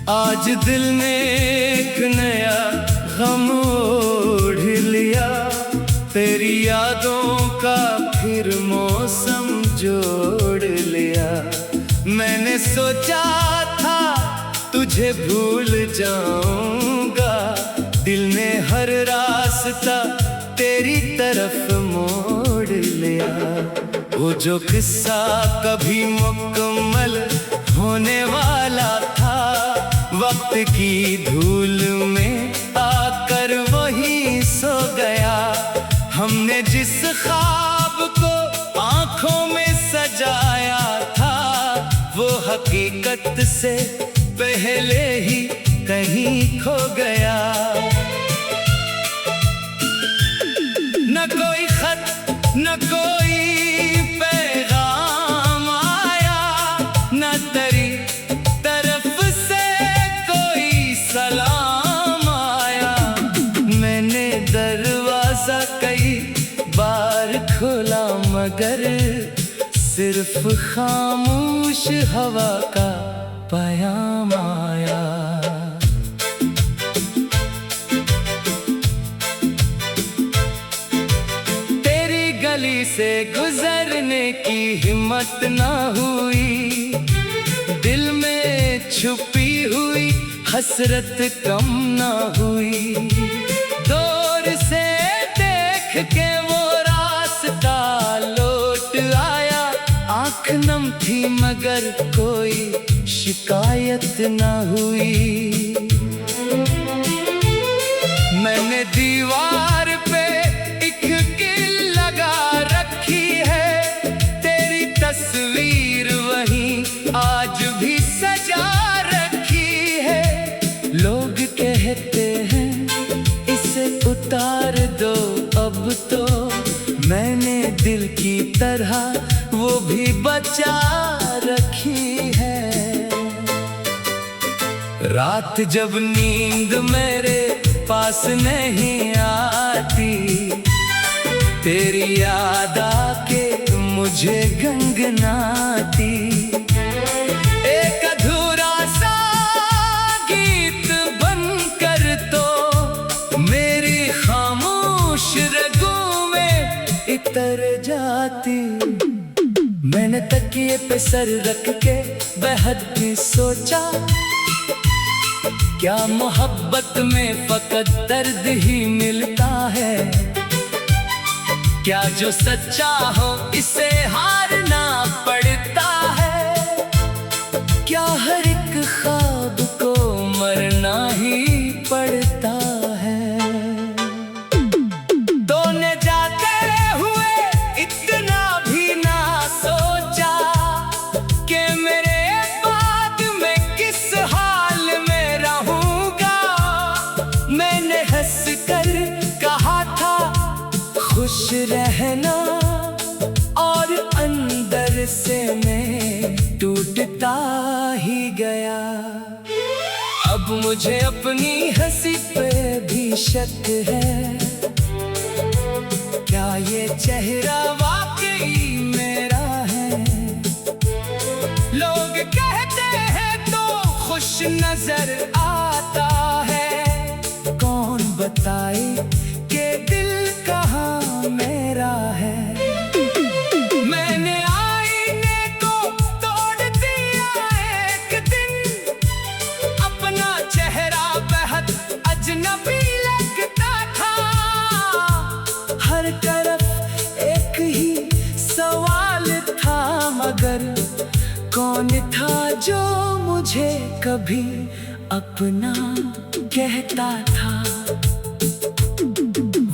आज दिल ने एक नया गम ओढ़ लिया, तेरी यादों का फिर मौसम जोड़ लिया। मैंने सोचा था तुझे भूल जाऊंगा, दिल ने हर रास्ता तेरी तरफ मोड़ लिया। वो जो किस्सा कभी मुकम्मल होने वाला था, वक्त की धूल में आकर वही सो गया। हमने जिस ख्वाब को आंखों में सजाया था, वो हकीकत से पहले ही कहीं खो गया। न कोई खत न कोई पैगाम आया, न तेरी तरफ से कोई सलाम आया। मैंने दरवाजा कई बार खोला, मगर सिर्फ खामोश हवा का पैगाम आया। तेरी गली से गुजरने की हिम्मत ना हुई, दिल में छुपी हुई हसरत कम ना हुई। दूर से देख के वो रास्ता लौट आया, आँख नम थी मगर कोई शिकायत ना हुई। मैंने दीवार पे एक कील लगा रखी है, तेरी तस्वीर वहीं आज भी सजा रखी है। लोग कहते हैं इसे उतार दो अब तो, मैंने दिल की तरह वो भी बचा रखी है। रात जब नींद मेरे पास नहीं आती, तेरी याद आके मुझे गंगनाती। एक अधूरा सा गीत बनकर तो मेरी खामोश रगों में इतर जाती। मैंने तकिए पे सर रख के बेहद भी सोचा, क्या मोहब्बत में फकत दर्द ही मिलता है। क्या जो सच्चा हो इसे हारना पड़ता है। क्या हर एक ख्वाब को मरना ही पड़ता है। तूने जाते हुए इतना भी ना सोचा कि मेरे बाद में किस हाल में रहूंगा। मैंने हंस कर कहा था खुश रहना, और अंदर से मैं टूटता ही गया। अब मुझे अपनी हंसी पे भी शक है, क्या ये चेहरा वाकई मेरा है। लोग कहते हैं तो खुश नजर आता है, कौन बताए कि दिल कहाँ मेरा है। मैंने आईने को तोड़ दिया एक दिन, अपना चेहरा बेहद अजनबी लगता था। हर तरफ एक ही सवाल था, मगर कौन था जो मुझे कभी अपना कहता था।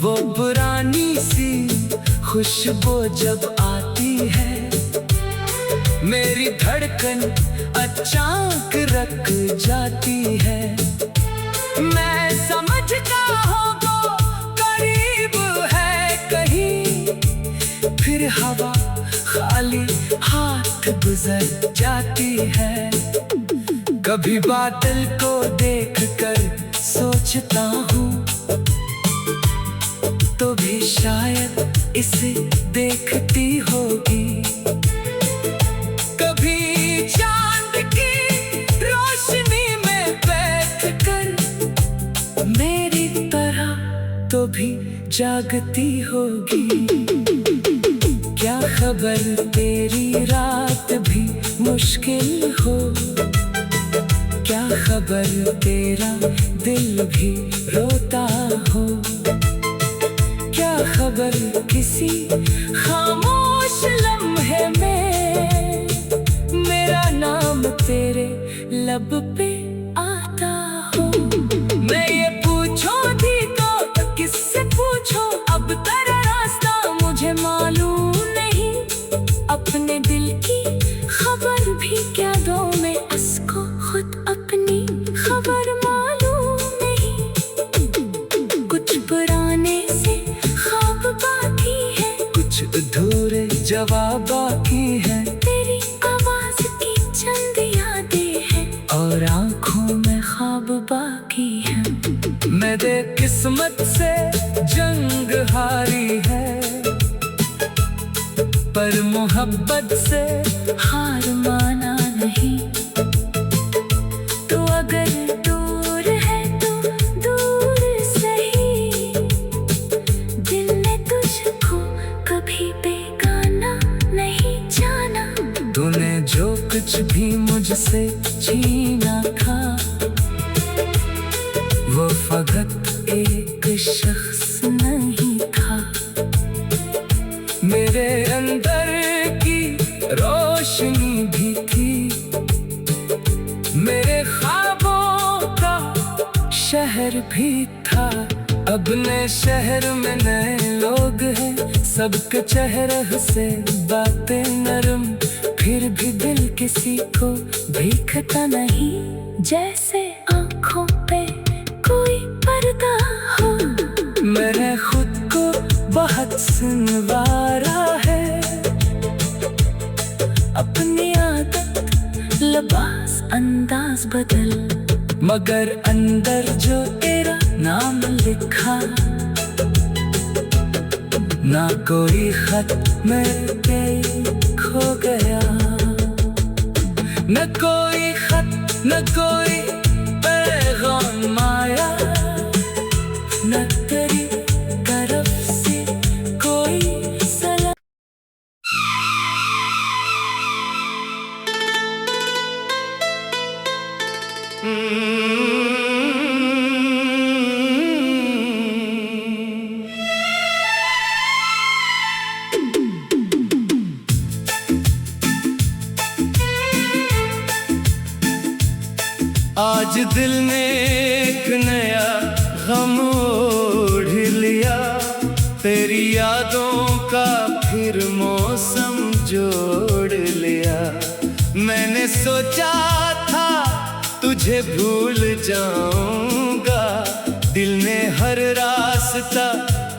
वो पुरानी सी खुशबू जब आती है, मेरी धड़कन अचानक रुक जाती है। मैं समझता हूँ वो करीब है कहीं, फिर हवा खाली हाथ गुजर जाती है। कभी बादल को देखकर सोचता हूँ तो भी शायद इसे देखती होगी। कभी चांद की रोशनी में बैठकर मेरी तरह तो भी जागती होगी। क्या खबर तेरी रात भी मुश्किल हो, क्या खबर तेरा दिल भी रोता हो, क्या खबर किसी खामोश लम्हे में मेरा नाम तेरे लब पे आता हो। मैं ये पूछूं थी तो किससे पूछूं, अब तेरा रास्ता मुझे मालूम नहीं। अपने दिल की खबर भी क्या दो मैं उसको, खुद अपनी खबर मालूम नहीं। कुछ पुराने से ख्वाब बाकी है, कुछ अधूरे जवाब बाकी है। तेरी आवाज की चंद यादें हैं और आंखों में ख्वाब बाकी है। मेरे किस्मत से जंग हारी है, पर मोहब्बत से हार माना नहीं। तो अगर दूर है तो दूर सही, दिल ने तुझको कभी बेगाना नहीं जाना। तूने जो कुछ भी मुझसे छीना था वो फकत एक शख्स नहीं था। मेरे अंदर की रोशनी भी थी, मेरे ख्वाबों का शहर भी था। अब नए शहर में नए लोग हैं, सबके चेहरे से बातें नरम, फिर भी दिल किसी को भीखता नहीं। जैसे आंखों पे कोई पर्दा हो, मैंने खुद को बहुत सुनवारा है। अपनी आदत लिबास अंदाज बदल, मगर अंदर जो तेरा नाम लिखा, ना कोई खत मेरे खो गया। न कोई खत न कोई पैगाम आया, न तेरी तरफ से कोई सलाम। आज दिल ने एक नया गम ओढ़ लिया, तेरी यादों का फिर मौसम जोड़ लिया। मैंने सोचा था तुझे भूल जाऊंगा, दिल ने हर रास्ता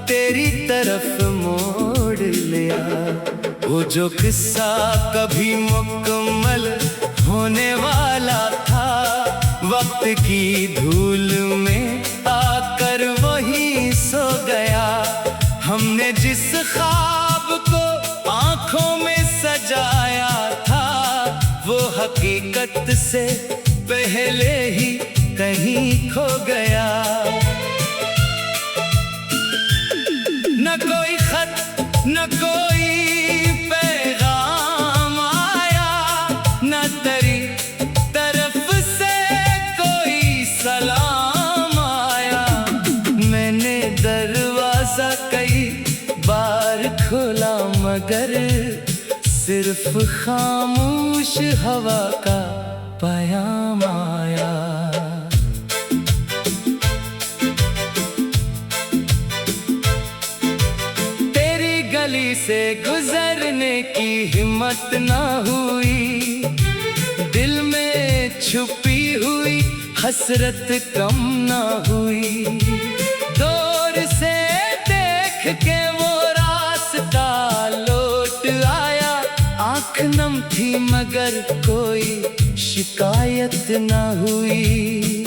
तेरी तरफ मोड़ लिया। वो जो किस्सा कभी मुकम्मल होने वाला था, वक्त की धूल में आकर वही सो गया। हमने जिस ख्वाब को आंखों में सजाया था, वो हकीकत से पहले ही कहीं खो गया। न कोई खत न कोई पैगाम आया, न तेरी तरफ से कोई सलाम आया। मैंने दरवाजा कई बार खोला, मगर सिर्फ खामोश हवा का पयाम आया। तेरी गली से गुजरने की हिम्मत ना हुई, दिल में छुपी हुई हसरत कम ना हुई। दूर से देख के वो रास्ता लौट आया, आँख नम थी मगर कोई शिकायत न हुई।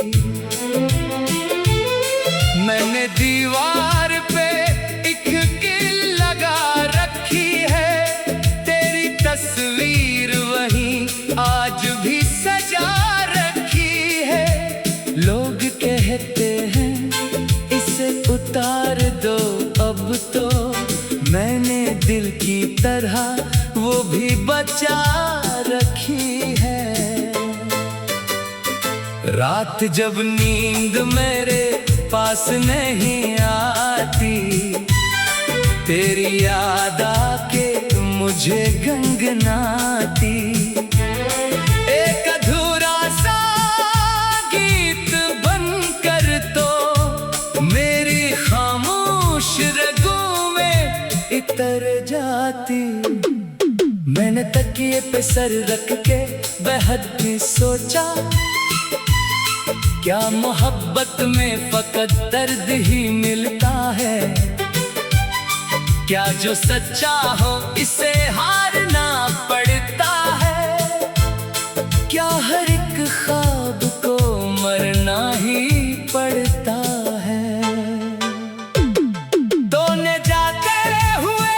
मैंने दीवार पे एक कील लगा रखी है, तेरी तस्वीर वहीं आज भी सजा रखी है। लोग कहते हैं इसे उतार दो अब तो, मैंने दिल की तरह वो भी बचा रखी है। रात जब नींद मेरे पास नहीं आती, तेरी याद आके मुझे गंगनाती। एक अधूरा सा गीत बनकर तो मेरी खामोश रगों में इतर जाती। मैंने तकिए पे सर रख के बेहद सोचा, क्या मोहब्बत में फकत दर्द ही मिलता है? क्या जो सच्चा हो इसे हारना पड़ता है? क्या हर एक ख्वाब को मरना ही पड़ता है? तूने जाते हुए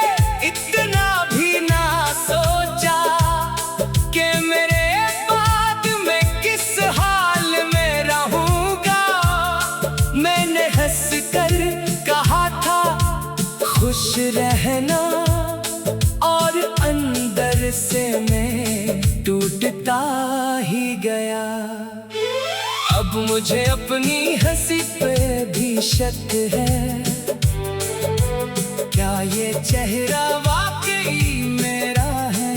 इतना भी ना सोचा कि मेरे बाद में किस हाल में रहूंगा। मैंने हंस कर कहा था खुश रहना, और अंदर से मैं टूटता ही गया। अब मुझे अपनी हंसी पे भी शक है, क्या ये चेहरा वाकई मेरा है?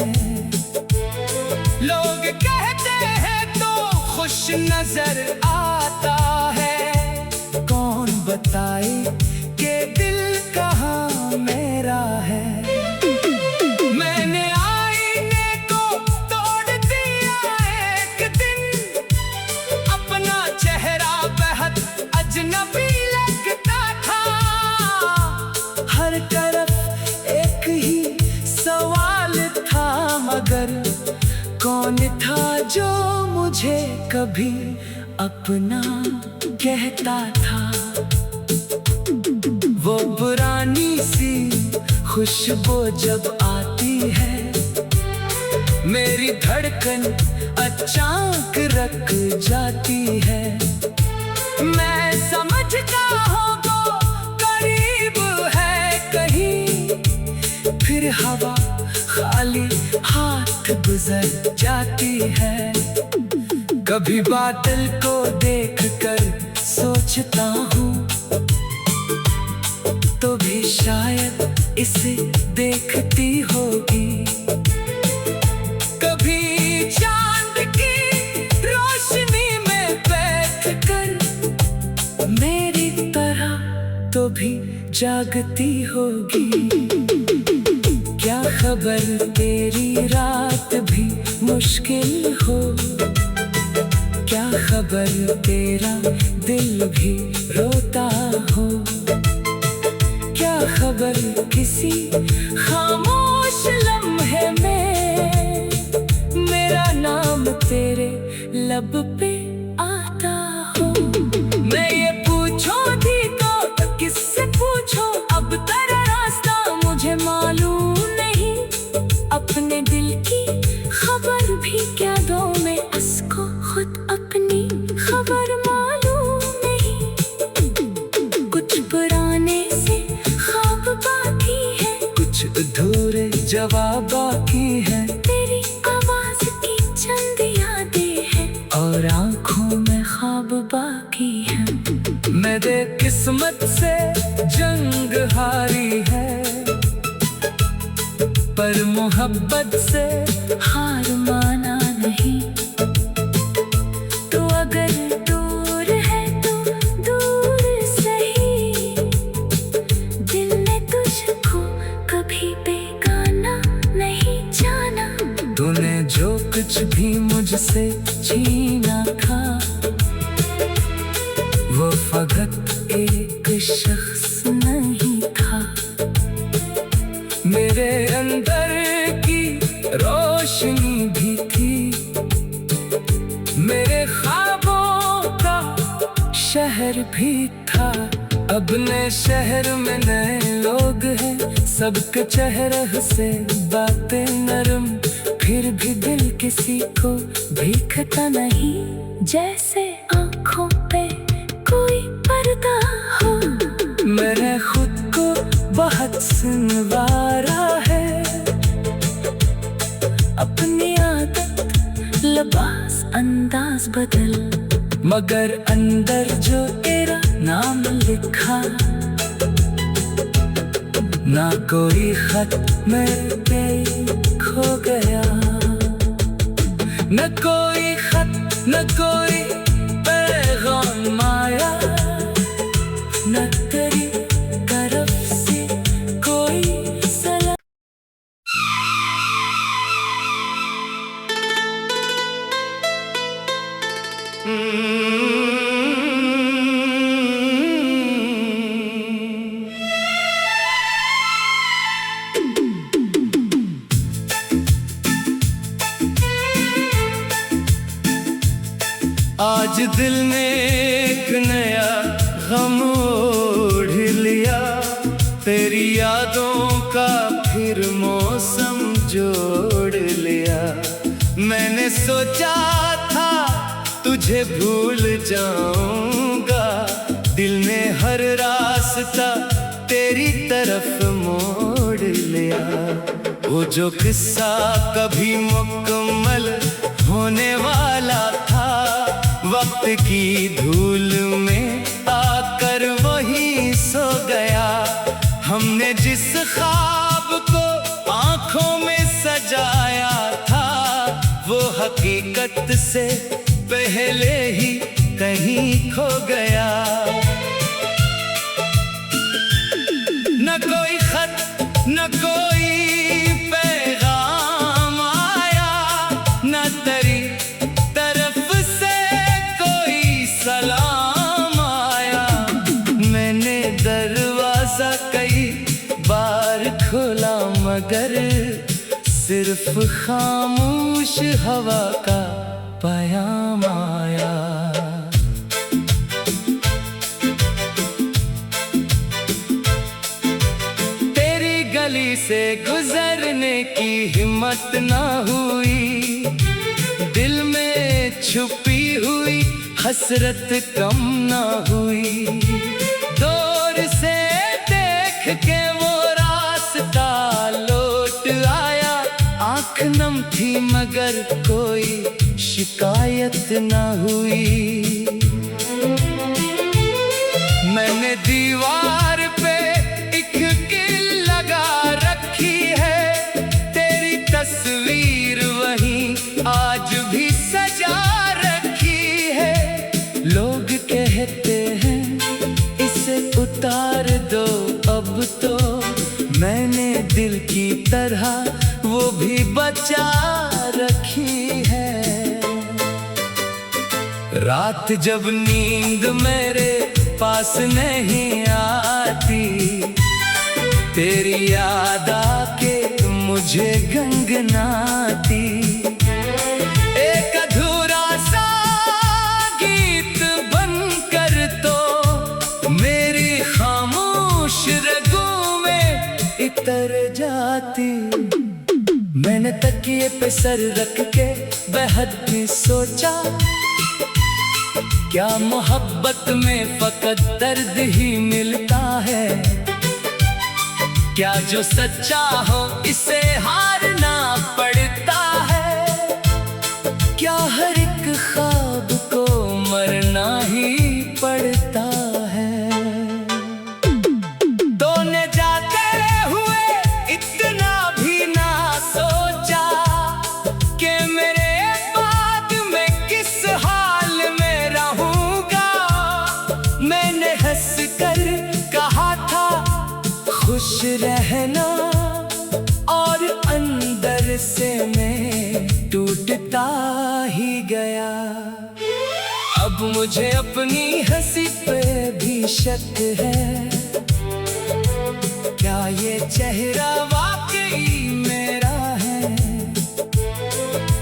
लोग कहते हैं तो खुश नजर आता है, कौन बताए कि दिल कहाँ मेरा है? मैंने आईने को तोड़ दिया एक दिन, अपना चेहरा बेहद अजनबी लगता था। हर तरफ एक ही सवाल था, मगर कौन था जो मुझे कभी अपना कहता था? वो पुरानी सी खुशबू जब आती है, मेरी धड़कन अचानक रुक जाती है। मैं समझता हूँ वो करीब है कहीं, फिर हवा खाली हाथ गुजर जाती है। कभी बादल को देखकर सोचता हूँ, तो भी शायद इसे देखती होगी। कभी चांद की रोशनी में बैठकर मेरी तरह तो भी जागती होगी। क्या खबर तेरी रात भी मुश्किल हो, क्या खबर तेरा दिल भी रोता हो? क्या खबर किसी खामोश लम्हे में मेरा नाम तेरे लब पे आता हो? मैं ये पूछूं थी तो किससे पूछूं, अब तेरा रास्ता मुझे मालूम नहीं। अपने दिल की खबर भी क्या दो मैं उसको, खुद अपनी खबर मालूम नहीं। कुछ पुराने से ख्वाब बाकी है, कुछ अधूरे जवाब बाकी है। तेरी आवाज की चंद यादें हैं, और आंखों में ख्वाब बाकी है। मेरे किस्मत से जंग हारी है, पर मोहब्बत से हार माना नहीं। तो अगर दूर है तो दूर सही, दिल ने तुझको कभी बेगाना नहीं जाना। तूने जो कुछ भी मुझसे छीना था, वो फकत एक शख्स नहीं था। मेरे अंदर की रोशनी भी थी, शहर भी था, अब नए शहर में नए लोग हैं, सबके चेहरे से बातें नरम, फिर भी दिल किसी को भीखता नहीं, जैसे आँखों पे कोई पर्दा हो। मैंने खुद को बहुत सुनवारा है, अपनी आदत लिबास अंदाज बदल, मगर अंदर जो तेरा नाम लिखा, ना कोई खत मेरे पे खो गया, न कोई खत न कोई पैगाम आया, न तेरी तरफ से कोई सलाम। आज दिल ने एक नया गम ओढ़ लिया, तेरी यादों का फिर मौसम जोड़ लिया। मैंने सोचा था तुझे भूल जाऊंगा, दिल ने हर रास्ता तेरी तरफ मोड़ लिया। वो जो किस्सा कभी मुकम्मल होने वाला था, वक्त की धूल में आकर वही सो गया। हमने जिस ख्वाब को आंखों में सजाया था, वो हकीकत से पहले ही कहीं खो गया। न कोई खत न कोई पैगाम आया, न तेरी तरफ से कोई सलाम आया। मैंने दरवाजा कई बार खोला, मगर सिर्फ खामोश हवा का पयाम आया। गली से गुजरने की हिम्मत ना हुई, दिल में छुपी हुई हसरत कम ना हुई। दूर से देख के वो रास्ता लौट आया, आँख नम थी मगर कोई शिकायत ना हुई। मैंने दीवार पे एक किल लगा रखी है, तेरी तस्वीर वहीं आज भी सजा रखी है। लोग कहते हैं इसे उतार दो अब तो, मैंने दिल की तरह वो भी बचा रखी है। रात जब नींद मेरे पास नहीं आती, तेरी याद आके मुझे गंगनाती। एक अधूरा सा गीत बनकर तो मेरी खामोश रगों में इतर जाती। मैंने तकिए पे सर रख के बेहद भी सोचा, क्या मोहब्बत में फकत दर्द ही मिलता है? क्या जो सच्चा हो इसे हारना पड़ता है? क्या हर एक ख्वाब को मरना ही पड़ता है? तूने जाते हुए इतना भी ना सोचा कि मेरे बाद में किस हाल में रहूंगा। मैंने हंस कर कहा था खुश रहना, और अंदर से मैं टूटता ही गया। अब मुझे अपनी हंसी पे भी शक है, क्या ये चेहरा वाकई मेरा है?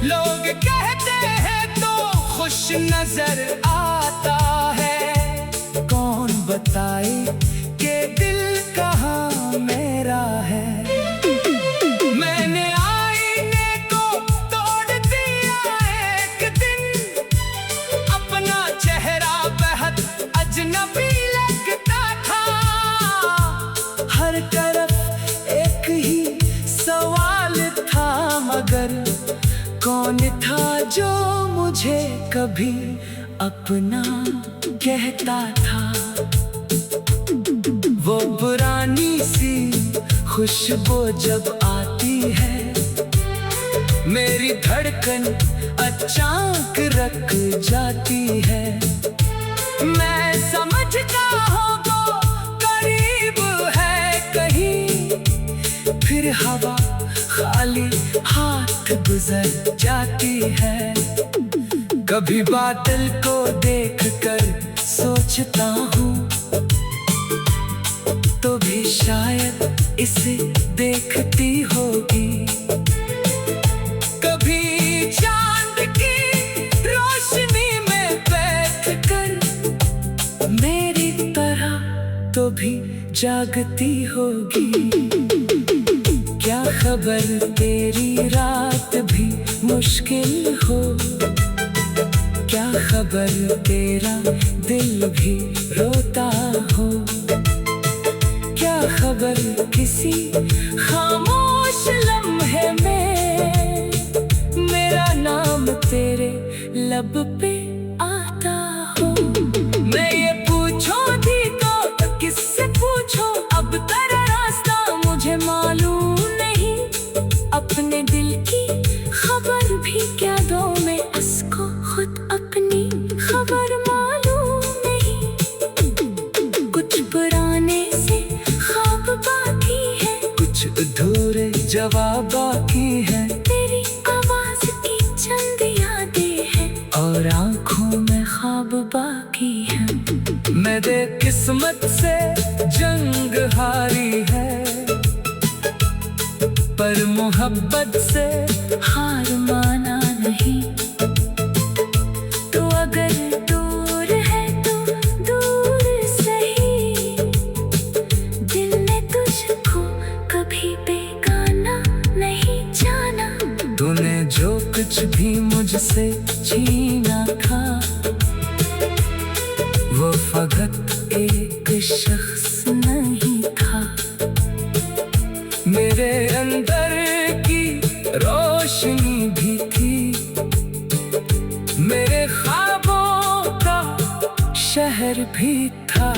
लोग कहते हैं तो खुश नजर आता है, बताए कि दिल कहाँ मेरा है। मैंने आईने को तोड़ दिया एक दिन, अपना चेहरा बेहद अजनबी लगता था। हर तरफ एक ही सवाल था, मगर कौन था जो मुझे कभी अपना कहता था। वो पुरानी सी खुशबू जब आती है, मेरी धड़कन अचानक रुक जाती है। मैं समझता हूँ वो करीब है कहीं, फिर हवा खाली हाथ गुजर जाती है। कभी बादल को देखकर सोचता हूँ, तो भी शायद इसे देखती होगी। कभी चांद की रोशनी में बैठकर मेरी तरह तो भी जागती होगी। क्या खबर तेरी रात भी मुश्किल हो, क्या खबर तेरा दिल भी रोता हो। क्या खबर किसी खामोश लम्हे में मेरा नाम तेरे लब पे आता हो। मैं ये पूछूं थी तो किससे पूछूं, अब तेरा रास्ता मुझे मालूम नहीं। अपने दिल की खबर भी क्या दो मैं उसको, खुद अपनी खबर मालूम नहीं। कुछ पुराने से ख्वाब बाकी है, कुछ अधूरे जवाब बाकी है। तेरी आवाज की चंद यादें हैं, और आंखों में ख्वाब बाकी है। मेरे किस्मत से जंग हारी है, पर मोहब्बत से हार माना नहीं। तो अगर दूर है तो दूर सही, दिल ने तुझको कभी बेगाना नहीं जाना। तूने जो कुछ भी मुझसे छीना था, वो फकत एक शख्स नहीं था। मेरे अंदर की रोशनी भी थी, मेरे ख्वाबों का शहर भी था।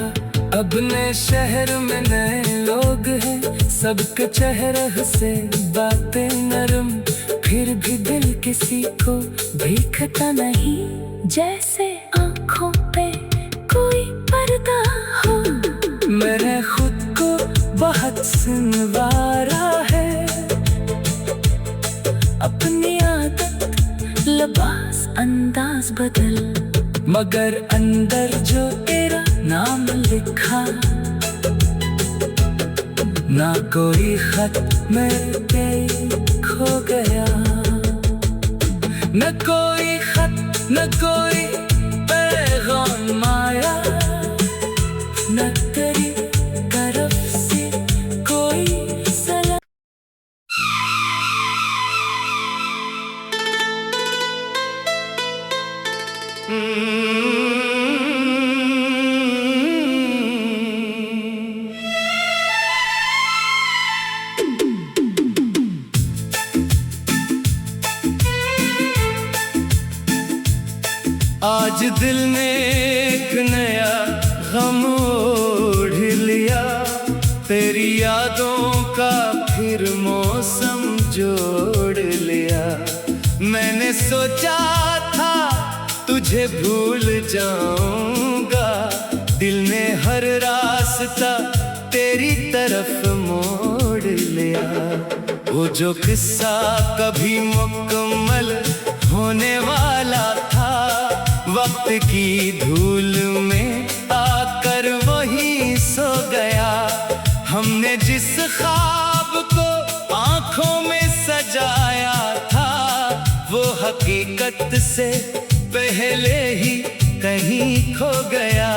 अब नए शहर में नए लोग हैं, सबके चेहरे से बातें नरम, फिर भी दिल किसी को भीखता नहीं। जैसे आंखों पे कोई पर्दा हो, मैंने खुद को बहुत सुनवारा है। अपनी आदत लिबास अंदाज बदल, मगर अंदर जो तेरा नाम लिखा, ना कोई खत मेरे खो गया। न कोई खत, न कोई पैगाम आया, न तेरी तरफ से कोई सलाम। आज दिल ने एक नया गम ओढ़ लिया, तेरी यादों का फिर मौसम जोड़ लिया। मैंने सोचा था तुझे भूल जाऊंगा, दिल ने हर रास्ता तेरी तरफ मोड़ लिया। वो जो किस्सा कभी मुकम्मल होने वाला था, वक्त की धूल में आकर वही सो गया। हमने जिस ख्वाब को आंखों में सजाया था, वो हकीकत से पहले ही कहीं खो गया।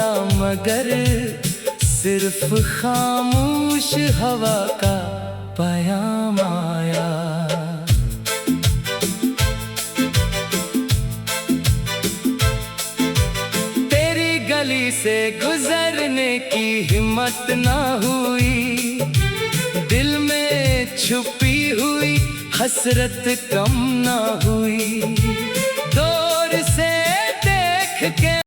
बोला मगर सिर्फ खामोश हवा का पैगाम आया। तेरी गली से गुजरने की हिम्मत ना हुई, दिल में छुपी हुई हसरत कम ना हुई। दूर से देख के